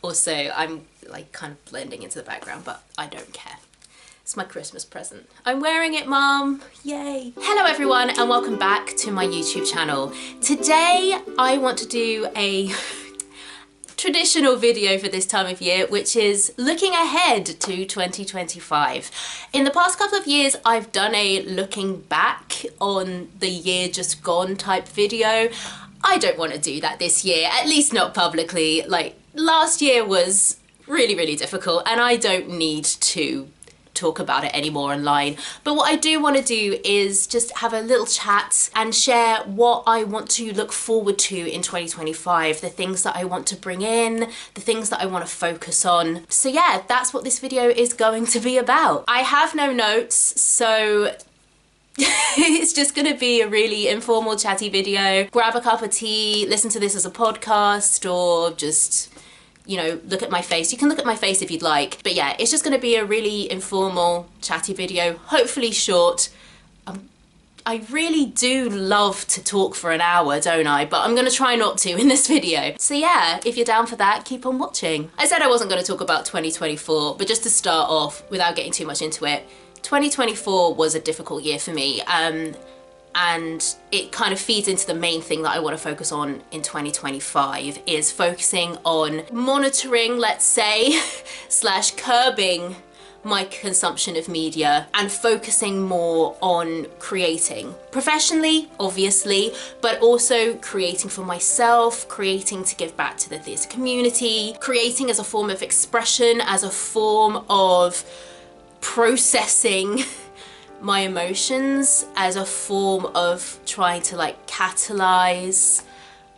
Also, I'm like kind of blending into the background, but I don't care. It's my Christmas present. I'm wearing it, Mum. Yay. Hello everyone and welcome back to my YouTube channel. Today I want to do a traditional video for this time of year, which is looking ahead to 2025. In the past couple of years, I've done a looking back on the year just gone type video. I don't want to do that this year, at least not publicly. Like, last year was really, really difficult and I don't need to talk about it anymore online. But what I do want to do is just have a little chat and share what I want to look forward to in 2025, the things that I want to bring in, the things that I want to focus on. So yeah, that's what this video is going to be about. I have no notes, so it's just gonna be a really informal, chatty video. Grab a cup of tea, listen to this as a podcast, or just, you know, look at my face. You can look at my face if you'd like. But yeah, it's just gonna be a really informal, chatty video, hopefully short. I really do love to talk for an hour, don't I? But I'm gonna try not to in this video. So yeah, if you're down for that, keep on watching. I said I wasn't gonna talk about 2024, but just to start off, without getting too much into it, 2024 was a difficult year for me, and it kind of feeds into the main thing that I want to focus on in 2025, is focusing on monitoring, let's say, slash curbing my consumption of media and focusing more on creating professionally, obviously, but also creating for myself, creating to give back to the theatre community, creating as a form of expression, as a form of processing my emotions, as a form of trying to like catalyze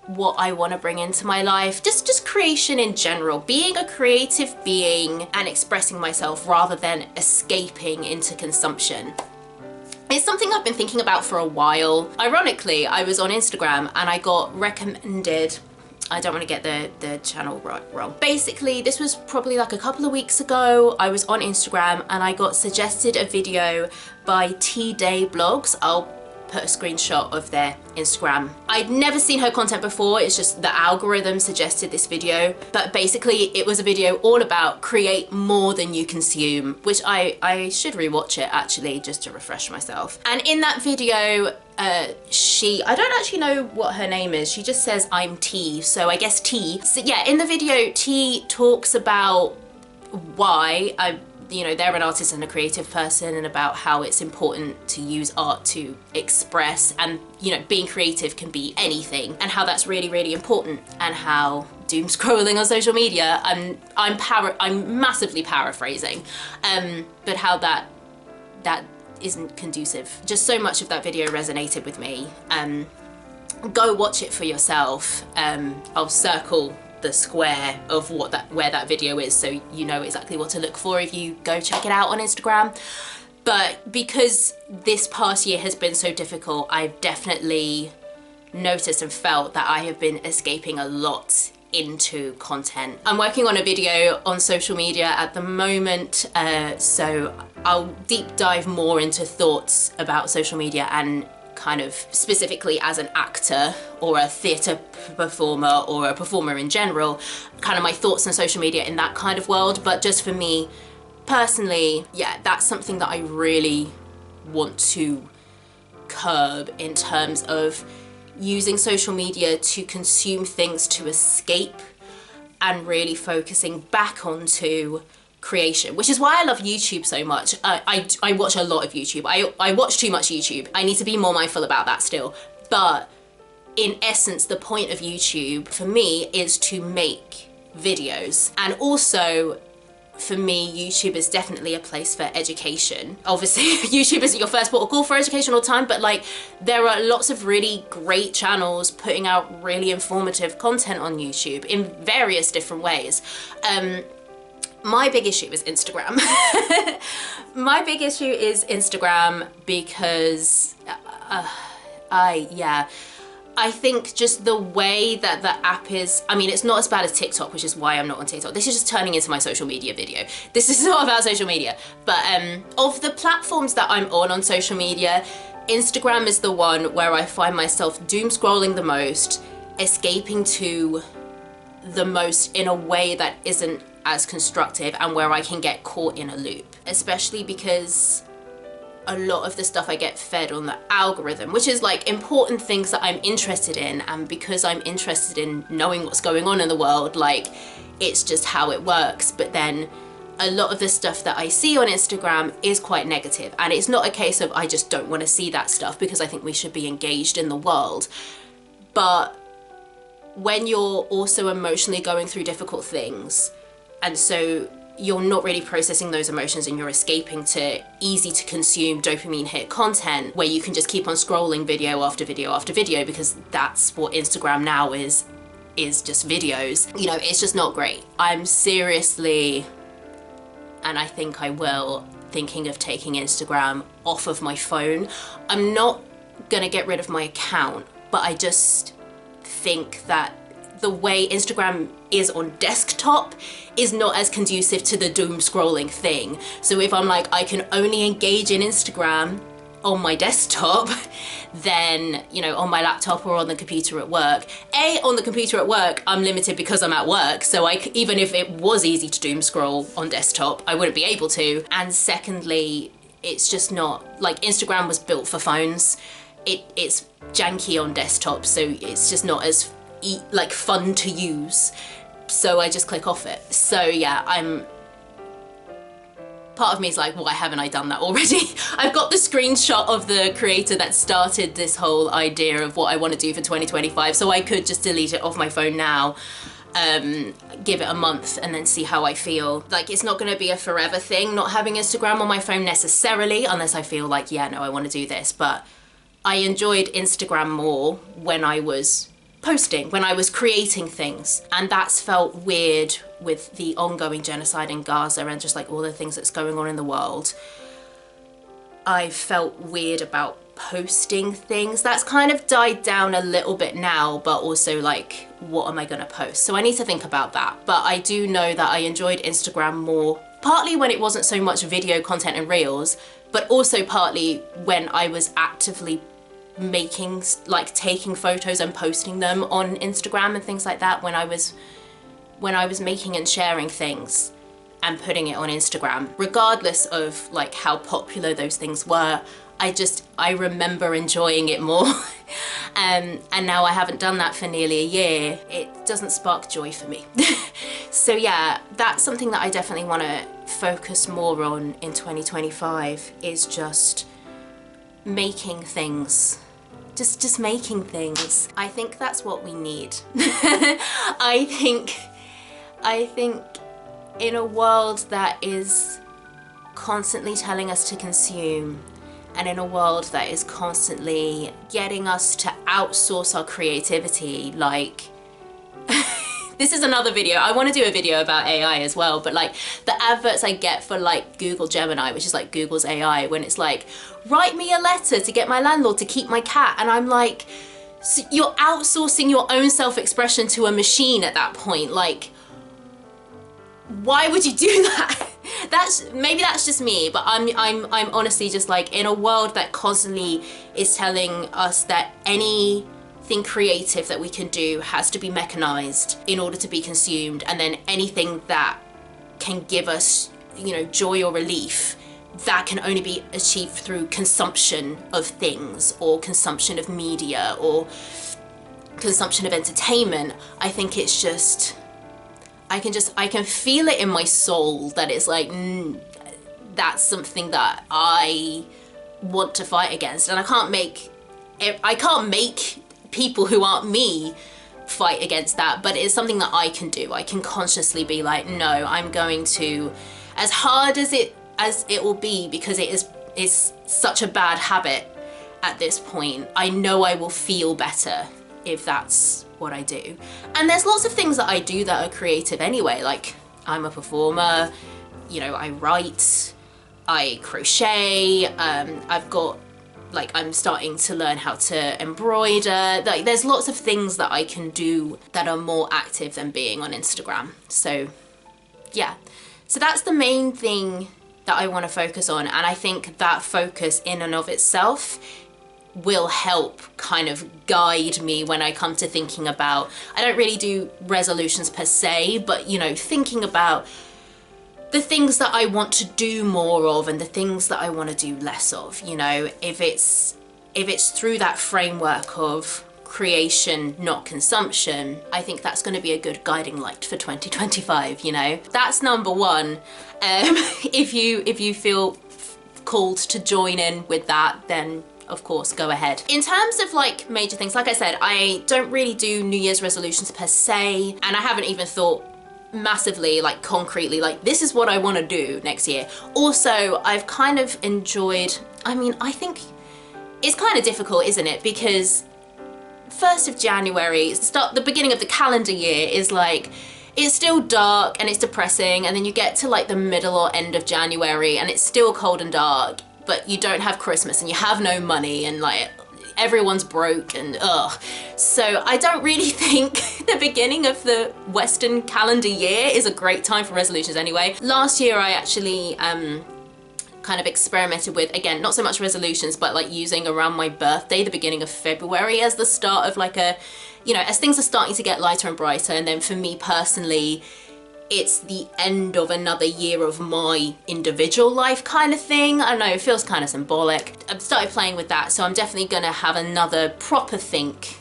what I want to bring into my life. Just creation in general, being a creative being and expressing myself rather than escaping into consumption. It's something I've been thinking about for a while. Ironically, I was on Instagram and I got recommended, I don't want to get the channel wrong. Basically, this was probably like a couple of weeks ago. I was on Instagram and I got suggested a video by T-Day Blogs. I'll put a screenshot of their Instagram. I'd never seen her content before. It's just the algorithm suggested this video. But basically, it was a video all about create more than you consume, which I should rewatch it actually, just to refresh myself. And in that video, I don't actually know what her name is. She just says I'm T, so I guess T. So yeah, in the video, T talks about why they're an artist and a creative person, and about how it's important to use art to express, and being creative can be anything, and how that's really, really important, and how doom scrolling on social media, I'm massively paraphrasing, but how that isn't conducive. Just so much of that video resonated with me. Go watch it for yourself. I'll circle the square of where that video is, so you know exactly what to look for if you go check it out on Instagram. But because this past year has been so difficult, I've definitely noticed and felt that I have been escaping a lot into content. I'm working on a video on social media at the moment, so I'll deep dive more into thoughts about social media, and kind of specifically as an actor or a theatre performer or a performer in general, kind of my thoughts on social media in that kind of world. But just for me personally, yeah, that's something that I really want to curb, in terms of using social media to consume things to escape, and really focusing back onto creation, which is why I love YouTube so much. I watch a lot of YouTube. I watch too much YouTube. I need to be more mindful about that still. But in essence, the point of YouTube for me is to make videos. And also, for me, YouTube is definitely a place for education. Obviously, YouTube isn't your first port of call for education all the time, but like, there are lots of really great channels putting out really informative content on YouTube in various different ways. My big issue is Instagram. My big issue is Instagram because I think just the way that the app is, I mean, it's not as bad as TikTok, which is why I'm not on TikTok. This is just turning into my social media video. This is not about social media, but of the platforms that I'm on social media, Instagram is the one where I find myself doom scrolling the most, escaping to the most in a way that isn't as constructive and where I can get caught in a loop, especially because a lot of the stuff I get fed on the algorithm, which is like important things that I'm interested in, and because I'm interested in knowing what's going on in the world, like it's just how it works. But then a lot of the stuff that I see on Instagram is quite negative, and it's not a case of I just don't want to see that stuff, because I think we should be engaged in the world. But when you're also emotionally going through difficult things, and so you're not really processing those emotions and you're escaping to easy to consume dopamine hit content where you can just keep on scrolling video after video after video, because that's what Instagram now is just videos. You know, it's just not great. I'm seriously, and I think I will, thinking of taking Instagram off of my phone. I'm not gonna get rid of my account, but I just think that the way Instagram is on desktop is not as conducive to the doom scrolling thing. So if I'm like, I can only engage in Instagram on my desktop, then, you know, on my laptop or on the computer at work. On the computer at work, I'm limited because I'm at work. So even if it was easy to doom scroll on desktop, I wouldn't be able to. And secondly, it's just not, like, Instagram was built for phones. It's janky on desktop, so it's just not as like fun to use. So I just click off it. So yeah, part of me is like, why haven't I done that already? I've got the screenshot of the creator that started this whole idea of what I want to do for 2025, so I could just delete it off my phone now, give it a month and then see how I feel. Like, it's not going to be a forever thing not having Instagram on my phone necessarily, unless I feel like, yeah, no, I want to do this. But I enjoyed Instagram more when I was posting, when I was creating things, and that's felt weird with the ongoing genocide in Gaza and just like all the things that's going on in the world. I felt weird about posting things. That's kind of died down a little bit now, but also like, what am I gonna post? So I need to think about that. But I do know that I enjoyed Instagram more, partly when it wasn't so much video content and reels, but also partly when I was actively making, like, taking photos and posting them on Instagram and things like that, when I was making and sharing things and putting it on Instagram, regardless of like how popular those things were. I remember enjoying it more. And now I haven't done that for nearly a year. It doesn't spark joy for me. So yeah, that's something that I definitely want to focus more on in 2025, is just making things. Just making things. I think that's what we need. I think in a world that is constantly telling us to consume, and in a world that is constantly getting us to outsource our creativity, like, this is another video. I want to do a video about AI as well, but like the adverts I get for like Google Gemini, which is like Google's AI, when it's like, write me a letter to get my landlord to keep my cat. And I'm like, so you're outsourcing your own self-expression to a machine at that point. Like, why would you do that? Maybe that's just me, but I'm honestly just like, in a world that constantly is telling us that anything creative that we can do has to be mechanized in order to be consumed, and then anything that can give us, you know, joy or relief, that can only be achieved through consumption of things, or consumption of media, or consumption of entertainment. I think it's just, I can feel it in my soul that it's like, that's something that I want to fight against. And I can't make people who aren't me fight against that, but it's something that I can do. I can consciously be like, no, I'm going to, as hard as it will be, because it is such a bad habit at this point, I know I will feel better if that's what I do. And there's lots of things that I do that are creative anyway. Like, I'm a performer, you know, I write, I crochet, I'm starting to learn how to embroider. Like, there's lots of things that I can do that are more active than being on Instagram. So yeah, so that's the main thing that I want to focus on. And I think that focus in and of itself will help kind of guide me when I come to thinking about, I don't really do resolutions per se, but you know, thinking about the things that I want to do more of and the things that I want to do less of. You know, if it's through that framework of creation, not consumption, I think that's going to be a good guiding light for 2025, you know. That's number one. If you feel called to join in with that, then of course go ahead. In terms of like major things, like I said, I don't really do New Year's resolutions per se, and I haven't even thought massively, like concretely, like this is what I want to do next year. Also, I've kind of enjoyed, I mean, I think it's kind of difficult, isn't it? Because 1st of January, the beginning of the calendar year is like, it's still dark and it's depressing, and then you get to like the middle or end of January and it's still cold and dark, but you don't have Christmas and you have no money and like everyone's broke and ugh. So I don't really think the beginning of the Western calendar year is a great time for resolutions anyway. Last year I actually kind of experimented with, again, not so much resolutions, but like using around my birthday, the beginning of February, as the start of like a, you know, as things are starting to get lighter and brighter. And then for me personally, it's the end of another year of my individual life kind of thing. I don't know, it feels kind of symbolic. I've started playing with that, so I'm definitely gonna have another proper think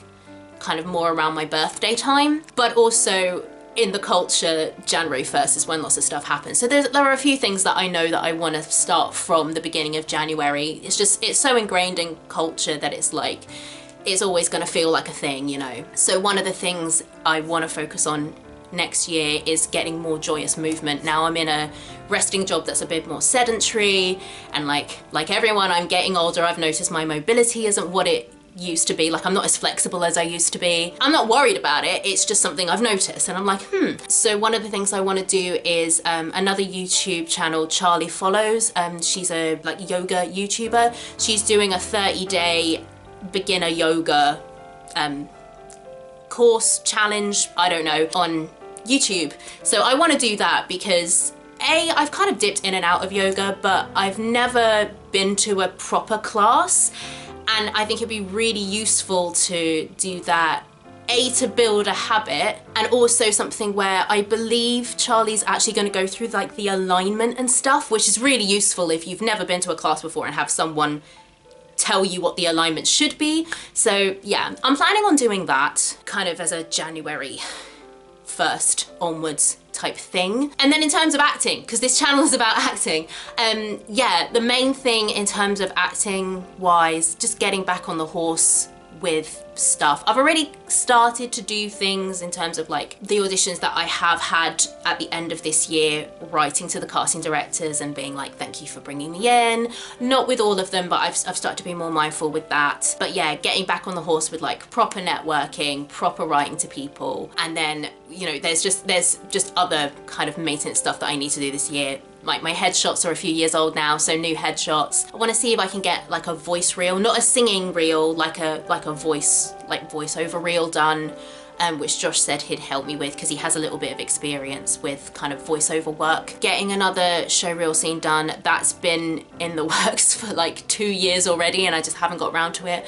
kind of more around my birthday time. But also in the culture, January 1st is when lots of stuff happens. So there are a few things that I know that I want to start from the beginning of January. It's just, it's so ingrained in culture that it's like, it's always going to feel like a thing, you know. So one of the things I want to focus on next year is getting more joyous movement. Now I'm in a resting job that's a bit more sedentary, and like everyone, I'm getting older. I've noticed my mobility isn't what it used to be. Like, I'm not as flexible as I used to be. I'm not worried about it, it's just something I've noticed, and I'm like, So one of the things I want to do is another YouTube channel Charlie follows. She's a like yoga YouTuber. She's doing a 30-day beginner yoga course challenge, I don't know, on YouTube. So I want to do that because I've kind of dipped in and out of yoga, but I've never been to a proper class. And I think it'd be really useful to do that, to build a habit, and also something where I believe Charlie's actually going to go through like the alignment and stuff, which is really useful if you've never been to a class before and have someone tell you what the alignment should be. So yeah, I'm planning on doing that kind of as a January 1st onwards type thing. And then in terms of acting, because this channel is about acting, yeah, the main thing in terms of acting wise, just getting back on the horse with stuff. I've already started to do things in terms of like the auditions that I have had at the end of this year, writing to the casting directors and being like, thank you for bringing me in. Not with all of them, but I've started to be more mindful with that. But yeah, getting back on the horse with like proper networking, proper writing to people. And then, you know, there's just other kind of maintenance stuff that I need to do this year. Like my headshots are a few years old now, so new headshots. I want to see if I can get like a voice reel, not a singing reel, like a voiceover reel done, which Josh said he'd help me with because he has a little bit of experience with kind of voiceover work. Getting another show reel scene done, that's been in the works for like 2 years already, and I just haven't got around to it.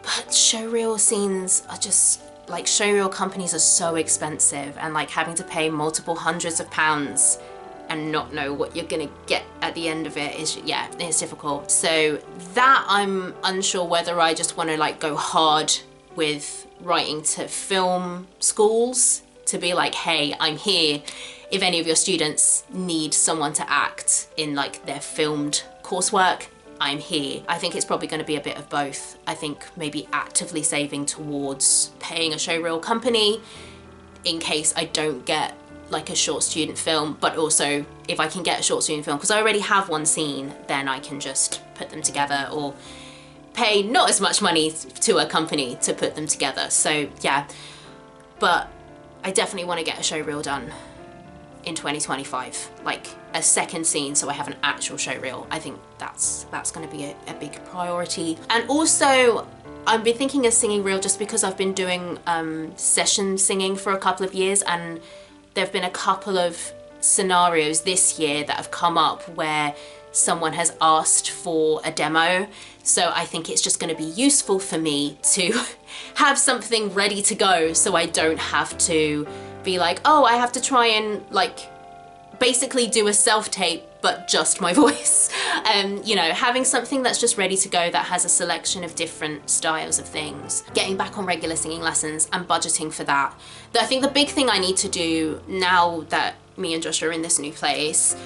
But show reel scenes are just like, show reel companies are so expensive, and like having to pay multiple hundreds of pounds and not know what you're gonna get at the end of it is, yeah, it's difficult. So that I'm unsure whether I just want to like go hard with writing to film schools to be like, hey, I'm here if any of your students need someone to act in like their filmed coursework, I'm here. I think it's probably going to be a bit of both. I think maybe actively saving towards paying a showreel company in case I don't get like a short student film, but also if I can get a short student film, because I already have one scene, then I can just put them together or pay not as much money to a company to put them together. So yeah, but I definitely want to get a show reel done in 2025, like a second scene, so I have an actual show reel. I think that's going to be a big priority. And also I've been thinking of singing reel just because I've been doing session singing for a couple of years, and there have been a couple of scenarios this year that have come up where someone has asked for a demo. So I think it's just going to be useful for me to have something ready to go, so I don't have to be like, oh, I have to try and like basically do a self-tape but just my voice. You know, having something that's just ready to go that has a selection of different styles of things. Getting back on regular singing lessons and budgeting for that. I think the big thing I need to do now that me and Josh are in this new place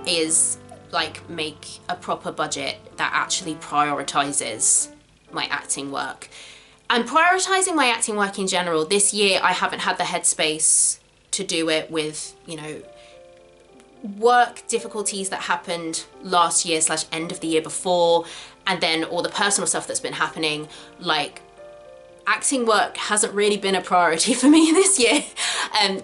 is like make a proper budget that actually prioritizes my acting work. And prioritizing my acting work in general, this year I haven't had the headspace to do it with, you know, work difficulties that happened last year / end of the year before, and then all the personal stuff that's been happening. Like, acting work hasn't really been a priority for me this year,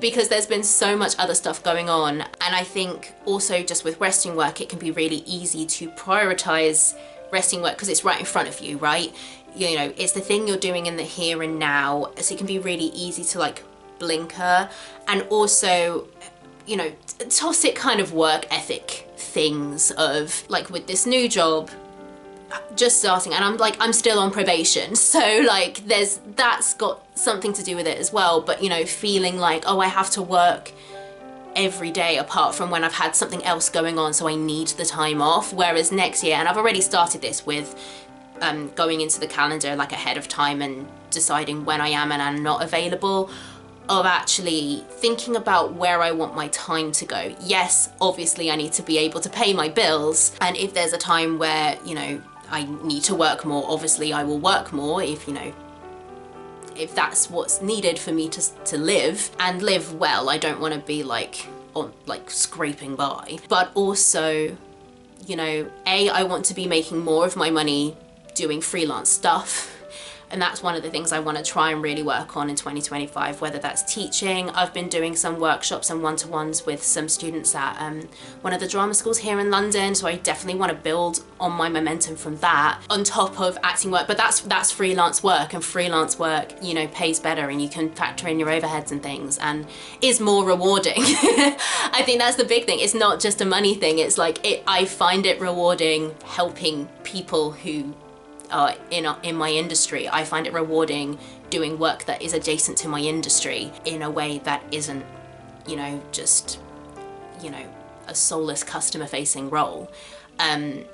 because there's been so much other stuff going on. And I think also just with resting work, it can be really easy to prioritize resting work because it's right in front of you, right? You know, it's the thing you're doing in the here and now, so it can be really easy to like blinker. And also, you know, toxic kind of work ethic things of like with this new job just starting, and I'm still on probation, so like that's got something to do with it as well. But you know, feeling like, oh, I have to work every day apart from when I've had something else going on, so I need the time off. Whereas next year, and I've already started this with going into the calendar like ahead of time and deciding when I am and I'm not available, of actually thinking about where I want my time to go. Yes, obviously I need to be able to pay my bills, and if there's a time where, you know, I need to work more, obviously I will work more if, you know, if that's what's needed for me to live and live well. I don't want to be like on like scraping by, but also, you know, I want to be making more of my money doing freelance stuff. And that's one of the things I want to try and really work on in 2025, whether that's teaching. I've been doing some workshops and one-to-ones with some students at one of the drama schools here in London, so I definitely want to build on my momentum from that on top of acting work. But that's freelance work, and freelance work, you know, pays better, and you can factor in your overheads and things, and is more rewarding. I think that's the big thing. It's not just a money thing. It's like I find it rewarding helping people who in my industry. I find it rewarding doing work that is adjacent to my industry in a way that isn't, you know, just, you know, a soulless customer facing role. I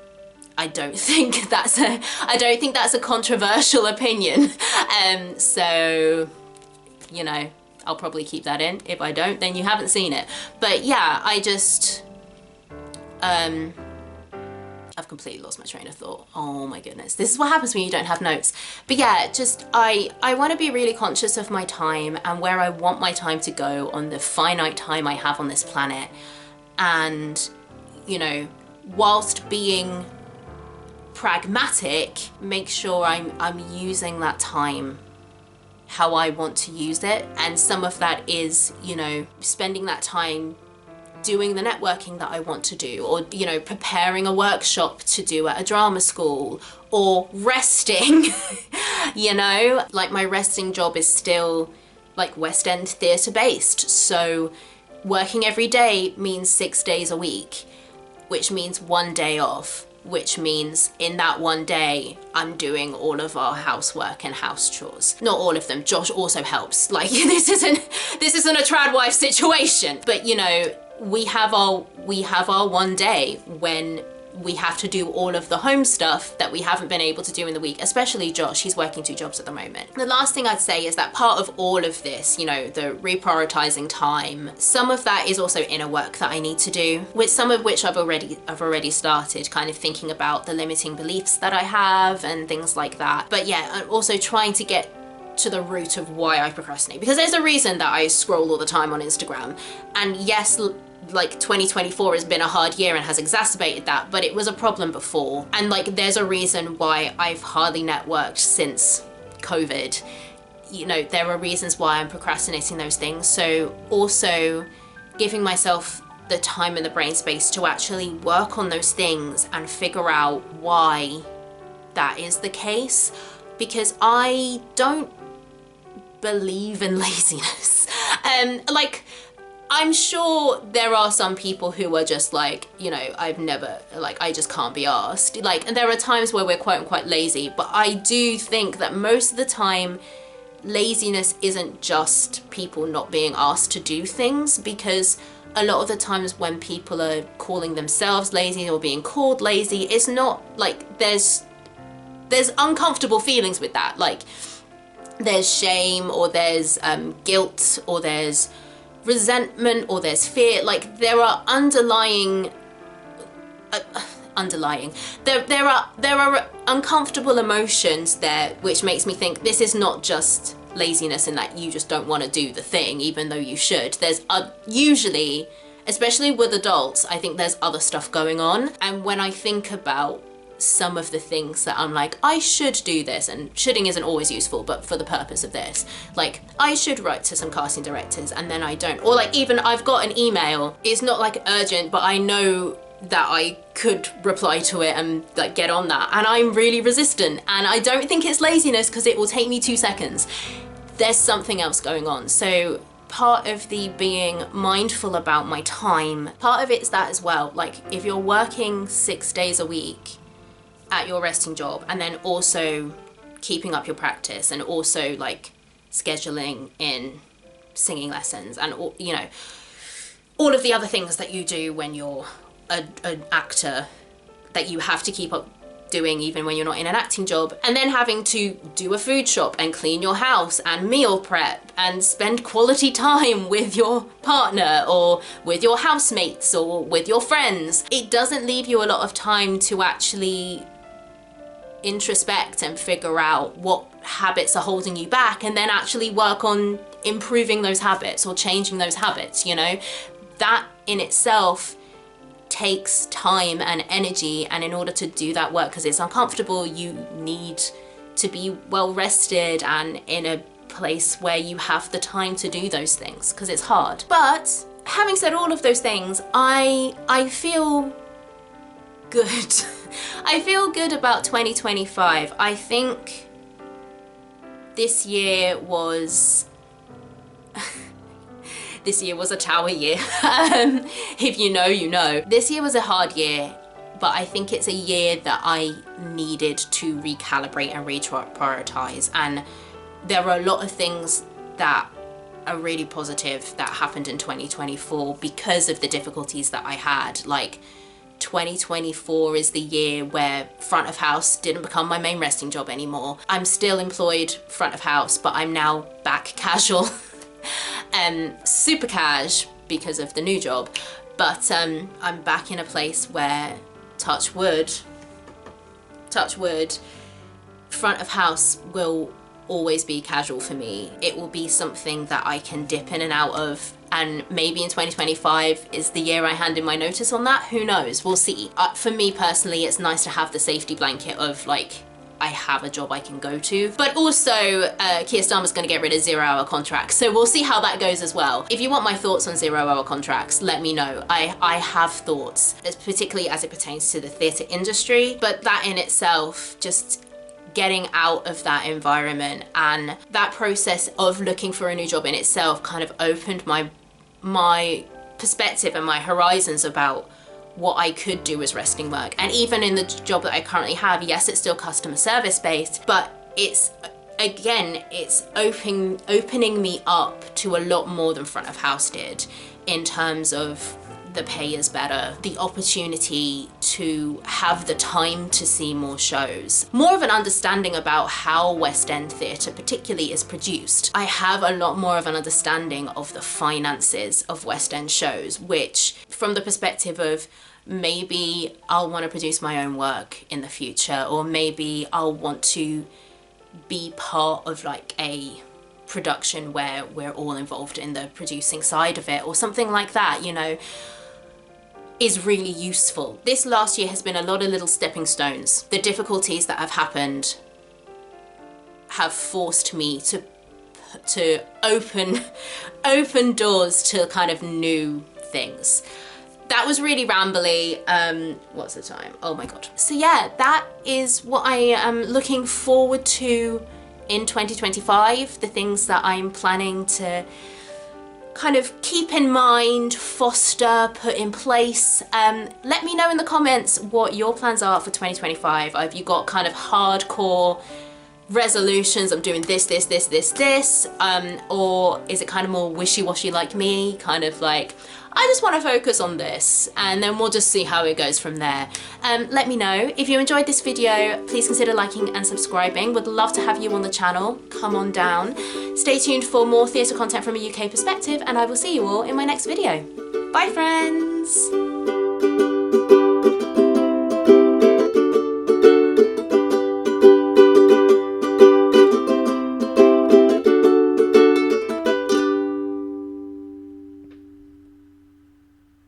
don't think that's a controversial opinion. So, you know, I'll probably keep that in. If I don't, then you haven't seen it. But yeah, I just I've completely lost my train of thought. Oh my goodness. This is what happens when you don't have notes. But yeah, just I want to be really conscious of my time and where I want my time to go on the finite time I have on this planet. And, you know, whilst being pragmatic, make sure I'm using that time how I want to use it. And some of that is, you know, spending that time doing the networking that I want to do, or, you know, preparing a workshop to do at a drama school, or resting. You know, like my resting job is still like West End theatre based, so working every day means 6 days a week, which means 1 day off, which means in that 1 day I'm doing all of our housework and house chores. Not all of them, Josh also helps. Like this isn't a trad wife situation, but you know, we have our 1 day when we have to do all of the home stuff that we haven't been able to do in the week, especially Josh. He's working 2 jobs at the moment. The last thing I'd say is that part of all of this, you know, the reprioritizing time, some of that is also inner work that I need to do, with some of which I've already started, kind of thinking about the limiting beliefs that I have and things like that. But yeah, I'm also trying to get to the root of why I procrastinate, because there's a reason that I scroll all the time on Instagram. And yes, like 2024 has been a hard year and has exacerbated that, but it was a problem before. And like there's a reason why I've hardly networked since COVID. You know, there are reasons why I'm procrastinating those things. So also giving myself the time and the brain space to actually work on those things and figure out why that is the case, because I don't believe in laziness. Like I'm sure there are some people who are just like, you know, I just can't be asked. Like, and there are times where we're quote unquote lazy, but I do think that most of the time, laziness isn't just people not being asked to do things, because a lot of the times when people are calling themselves lazy or being called lazy, it's not like there's uncomfortable feelings with that. Like, there's shame, or there's guilt, or there's resentment, or there's fear. Like, there are underlying there are uncomfortable emotions there, which makes me think this is not just laziness in that you just don't want to do the thing even though you should. There's usually, especially with adults, I think there's other stuff going on. And when I think about some of the things that I'm like, I should do this, and shoulding isn't always useful, but for the purpose of this, like, I should write to some casting directors and then I don't. Or like, even I've got an email, it's not like urgent, but I know that I could reply to it and like get on that, and I'm really resistant, and I don't think it's laziness because it will take me 2 seconds. There's something else going on. So part of the being mindful about my time, part of it's that as well. Like, if you're working 6 days a week at your resting job, and then also keeping up your practice, and also like scheduling in singing lessons, and all, you know, all of the other things that you do when you're an actor that you have to keep up doing even when you're not in an acting job, and then having to do a food shop and clean your house and meal prep and spend quality time with your partner or with your housemates or with your friends, it doesn't leave you a lot of time to actually introspect and figure out what habits are holding you back, and then actually work on improving those habits or changing those habits. You know, that in itself takes time and energy, and in order to do that work, because it's uncomfortable, you need to be well rested and in a place where you have the time to do those things, because it's hard. But having said all of those things, I feel good. I feel good about 2025. I think this year was a tower year. If you know, you know. This year was a hard year, but I think it's a year that I needed to recalibrate and reprioritize. And there are a lot of things that are really positive that happened in 2024 because of the difficulties that I had. Like, 2024 is the year where front of house didn't become my main resting job anymore. I'm still employed front of house, but I'm now back casual. Super cash because of the new job, but I'm back in a place where, touch wood, front of house will always be casual for me. It will be something that I can dip in and out of, and maybe in 2025 is the year I hand in my notice on that. Who knows? We'll see. For me personally, it's nice to have the safety blanket of like, I have a job I can go to. But also, Keir Starmer's gonna get rid of 0-hour contracts, so we'll see how that goes as well. If you want my thoughts on 0-hour contracts, let me know. I have thoughts, particularly as it pertains to the theatre industry, but that in itself, just getting out of that environment and that process of looking for a new job in itself kind of opened my perspective and my horizons about what I could do as resting work. And even in the job that I currently have, yes, it's still customer service based, but it's, again, it's opening me up to a lot more than front of house did, in terms of the pay is better, the opportunity to have the time to see more shows, more of an understanding about how West End theatre particularly is produced. I have a lot more of an understanding of the finances of West End shows, which, from the perspective of maybe I'll want to produce my own work in the future, or maybe I'll want to be part of like a production where we're all involved in the producing side of it, or something like that, you know, is really useful. This last year has been a lot of little stepping stones. The difficulties that have happened have forced me to open doors to kind of new things. That was really rambly. What's the time? Oh my God. So yeah, that is what I am looking forward to in 2025, the things that I'm planning to kind of keep in mind, foster, put in place. Let me know in the comments what your plans are for 2025. Have you got kind of hardcore resolutions, I'm doing this, or is it kind of more wishy-washy like me, kind of like, I just want to focus on this, and then we'll just see how it goes from there. Let me know. If you enjoyed this video, please consider liking and subscribing. Would love to have you on the channel. Come on down. Stay tuned for more theatre content from a UK perspective, and I will see you all in my next video. Bye, friends.